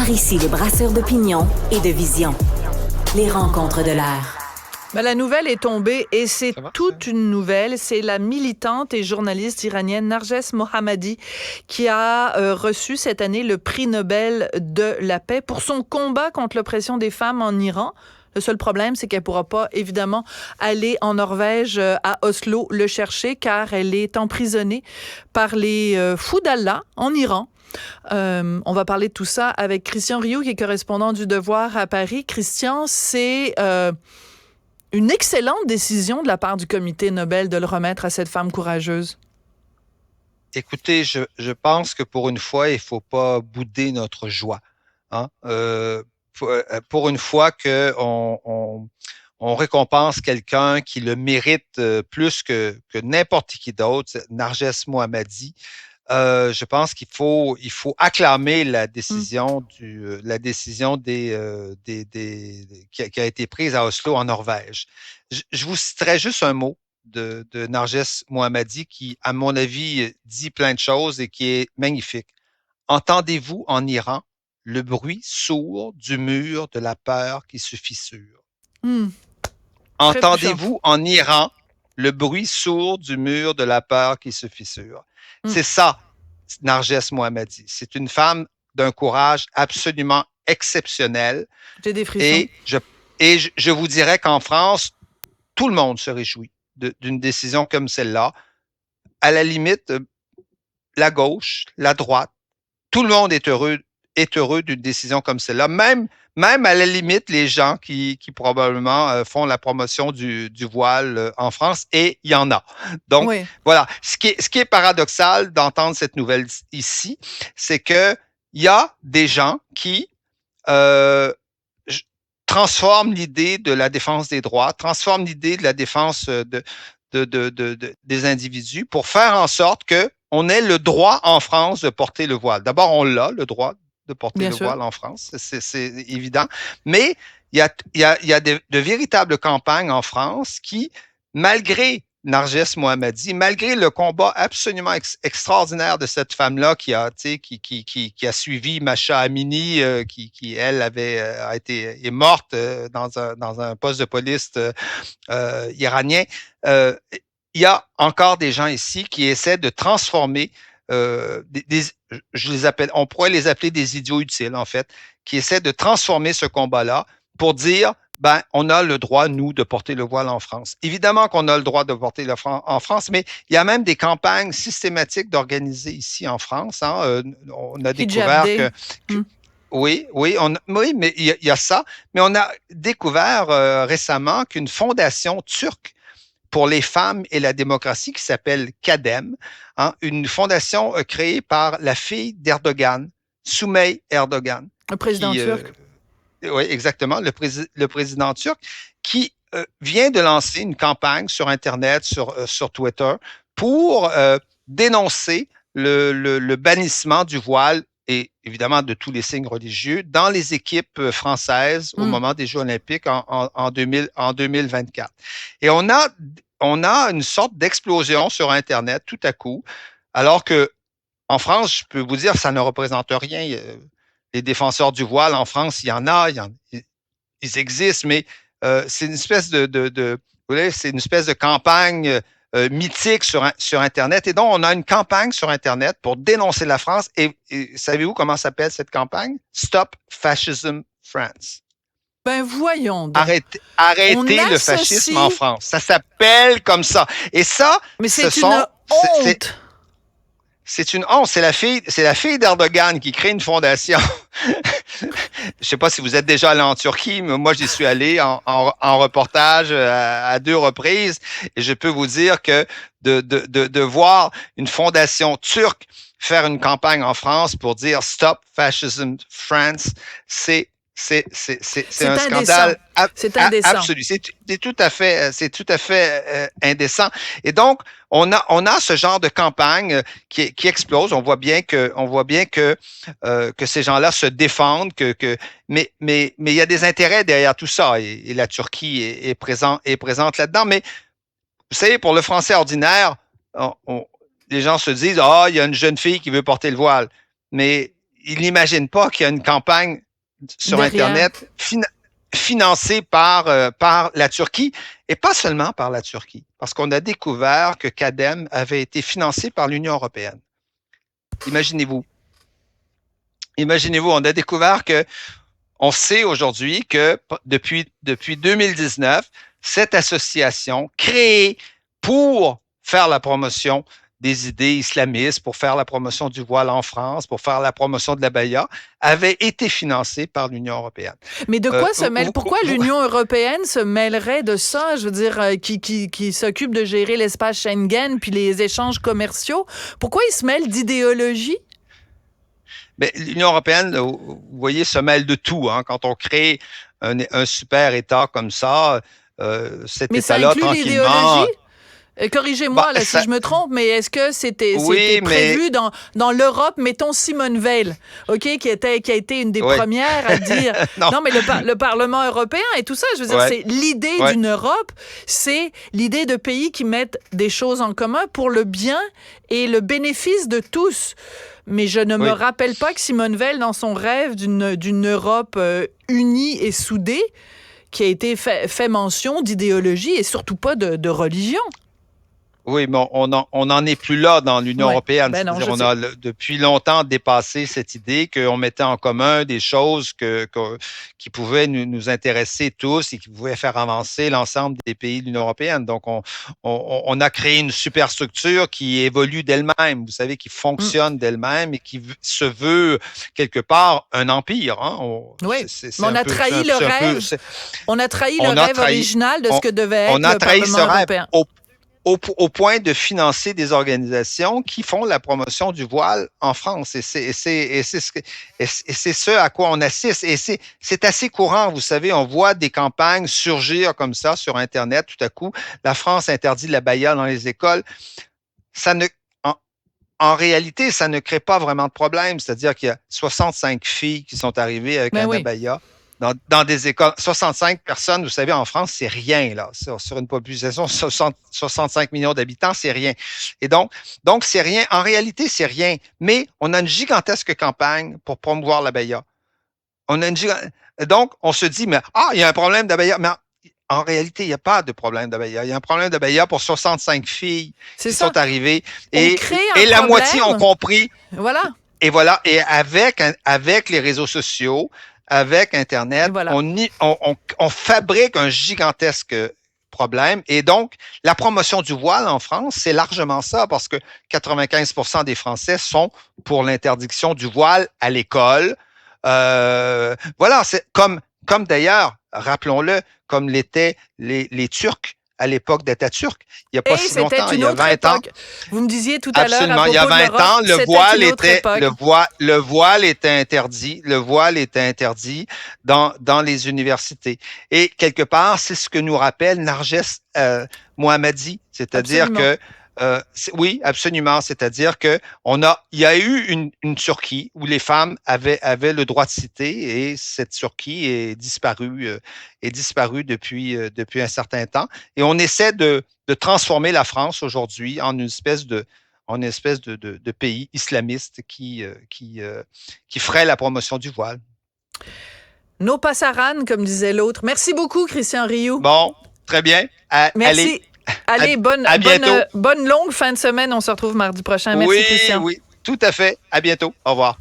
Par ici, les brasseurs d'opinion et de vision. Les rencontres de l'air. Ben, la nouvelle est tombée et c'est Ça va, toute une nouvelle. C'est la militante et journaliste iranienne Narges Mohammadi qui a reçu cette année le prix Nobel de la paix pour son combat contre l'oppression des femmes en Iran. Le seul problème, c'est qu'elle ne pourra pas, évidemment, aller en Norvège, à Oslo, le chercher, car elle est emprisonnée par les fous d'Allah en Iran. On va parler de tout ça avec Christian Rioux, qui est correspondant du Devoir à Paris. Christian, c'est une excellente décision de la part du comité Nobel de le remettre à cette femme courageuse. Écoutez, je pense que pour une fois, il ne faut pas bouder notre joie. Hein? Pour une fois qu'on récompense quelqu'un qui le mérite plus que n'importe qui d'autre, Narges Mohammadi, je pense qu'il faut acclamer la décision qui a été prise à Oslo, en Norvège. Je vous citerai juste un mot de Narges Mohammadi qui, à mon avis, dit plein de choses et qui est magnifique. Entendez-vous en Iran le bruit sourd du mur de la peur qui se fissure? Entendez-vous en Iran le bruit sourd du mur de la peur qui se fissure? C'est ça, Narges Mohammadi. C'est une femme d'un courage absolument exceptionnel. J'ai des frissons. Et je vous dirais qu'en France, tout le monde se réjouit d'une décision comme celle-là. À la limite, la gauche, la droite, tout le monde est heureux d'une décision comme celle-là. Même à la limite, les gens qui probablement font la promotion du voile en France, et il y en a. Donc, oui. Voilà. Ce qui est paradoxal d'entendre cette nouvelle ici, c'est que il y a des gens qui transforment l'idée de la défense des droits, transforment l'idée de la défense des individus pour faire en sorte que on ait le droit en France de porter le voile. D'abord, on l'a, le droit de porter voile en France, c'est évident. Mais il y a de véritables campagnes en France qui, malgré Narges Mohammadi, malgré le combat absolument extraordinaire de cette femme-là qui a suivi Masha Amini, qui elle est morte dans un poste de police iranien. Il y a encore des gens ici qui essaient de transformer on pourrait les appeler des idiots utiles, en fait, qui essaient de transformer ce combat-là pour dire, on a le droit, nous, de porter le voile en France. Évidemment qu'on a le droit de porter le voile en France, mais il y a même des campagnes systématiques d'organiser ici en France. Hein. On a découvert que oui, mais il y a ça. Mais on a découvert récemment qu'une fondation turque pour les femmes et la démocratie qui s'appelle Kadem, hein, une fondation créée par la fille d'Erdogan, Sümeyye Erdogan. Le président turc. Oui, exactement, le président turc, qui vient de lancer une campagne sur Internet, sur Twitter, pour dénoncer le bannissement du voile et évidemment de tous les signes religieux dans les équipes françaises au moment des Jeux olympiques en 2024. Et on a une sorte d'explosion sur Internet tout à coup, alors que en France, je peux vous dire, ça ne représente rien. Les défenseurs du voile en France, il y en a, ils existent, mais c'est une espèce c'est une espèce de campagne mythique sur Internet. Et donc, on a une campagne sur Internet pour dénoncer la France. Et savez-vous comment s'appelle cette campagne? Stop Fascism France. Ben voyons donc. Arrêtez le fascisme en France. Ça s'appelle comme ça. Et ça, mais c'est une honte. C'est une honte. C'est la fille d'Erdogan qui crée une fondation. Je sais pas si vous êtes déjà allé en Turquie, mais moi, j'y suis allé en reportage à 2 reprises. Et je peux vous dire que de voir une fondation turque faire une campagne en France pour dire Stop Fascism France, c'est un scandale absolu. C'est tout à fait indécent. Et donc, on a ce genre de campagne qui explose. On voit bien que ces gens-là se défendent, mais il y a des intérêts derrière tout ça. Et la Turquie est présente là-dedans. Mais vous savez, pour le Français ordinaire, les gens se disent, il y a une jeune fille qui veut porter le voile. Mais il n'imagine pas qu'il y a une campagne sur Derrière. Internet financée par la Turquie, et pas seulement par la Turquie, parce qu'on a découvert que Kadem avait été financé par l'Union européenne. Imaginez-vous. Imaginez-vous, on a découvert que, on sait aujourd'hui que depuis 2019, cette association créée pour faire la promotion des idées islamistes, pour faire la promotion du voile en France, pour faire la promotion de l'abaya, avait été financée par l'Union européenne. Mais de quoi pourquoi l'Union européenne se mêlerait de ça? Je veux dire, qui s'occupe de gérer l'espace Schengen puis les échanges commerciaux. Pourquoi ils se mêlent d'idéologie? Mais l'Union européenne, vous voyez, se mêle de tout. Hein. Quand on crée un super État comme ça, cet mais État-là, ça inclut tranquillement... l'idéologie? Corrigez-moi là, si je me trompe, mais est-ce que c'était prévu dans l'Europe, mettons Simone Veil, OK, qui a été une des premières à dire non, mais le Parlement européen et tout ça, je veux dire, c'est l'idée d'une Europe, c'est l'idée de pays qui mettent des choses en commun pour le bien et le bénéfice de tous. Mais je ne me rappelle pas que Simone Veil, dans son rêve d'une Europe unie et soudée, qui a été fait mention d'idéologie et surtout pas de religion. Oui, mais on n'en est plus là dans l'Union européenne. Ben non, c'est-à-dire, on a depuis longtemps dépassé cette idée qu'on mettait en commun des choses qui pouvaient nous intéresser tous et qui pouvaient faire avancer l'ensemble des pays de l'Union européenne. Donc, on a créé une superstructure qui évolue d'elle-même, vous savez, qui fonctionne d'elle-même et qui se veut quelque part un empire. Hein? Mais on a trahi le rêve. On a trahi le rêve original de ce que devait être le Parlement européen. Au point de financer des organisations qui font la promotion du voile en France. Et c'est ce à quoi on assiste. Et c'est assez courant, vous savez, on voit des campagnes surgir comme ça sur Internet tout à coup. La France interdit l'abaya dans les écoles. En réalité, ça ne crée pas vraiment de problème. C'est-à-dire qu'il y a 65 filles qui sont arrivées avec abaya. Dans des écoles, 65 personnes, vous savez, en France, c'est rien, là. Sur une population de 65 millions d'habitants, c'est rien. Et donc, c'est rien. En réalité, c'est rien. Mais on a une gigantesque campagne pour promouvoir l'abaya. Donc, on se dit, mais, il y a un problème d'abaya. Mais en réalité, il n'y a pas de problème d'abaya. Il y a un problème d'abaya pour 65 filles qui sont arrivées. Et la moitié ont compris. Voilà. Et voilà. Et avec les réseaux sociaux, avec Internet, on fabrique un gigantesque problème. Et donc, la promotion du voile en France, c'est largement ça, parce que 95% des Français sont pour l'interdiction du voile à l'école. Voilà, c'est comme d'ailleurs, rappelons-le, comme l'étaient les Turcs à l'époque d'Atatürk. Il n'y a pas si longtemps, il y a 20 ans. Vous me disiez tout à l'heure, absolument, il y a 20 ans, le voile était interdit. Le voile était interdit dans les universités. Et quelque part, c'est ce que nous rappelle Narges Mohammadi, c'est-à-dire que oui, absolument. C'est-à-dire que il y a eu une Turquie où les femmes avaient le droit de citer, et cette Turquie est disparue depuis un certain temps. Et on essaie de transformer la France aujourd'hui en une espèce de pays islamiste qui ferait la promotion du voile. No pasaran, comme disait l'autre. Merci beaucoup, Christian Rioux. Bon, très bien. Merci. Allez, bonne longue fin de semaine. On se retrouve mardi prochain. Merci, Christian. Oui, tout à fait. À bientôt. Au revoir.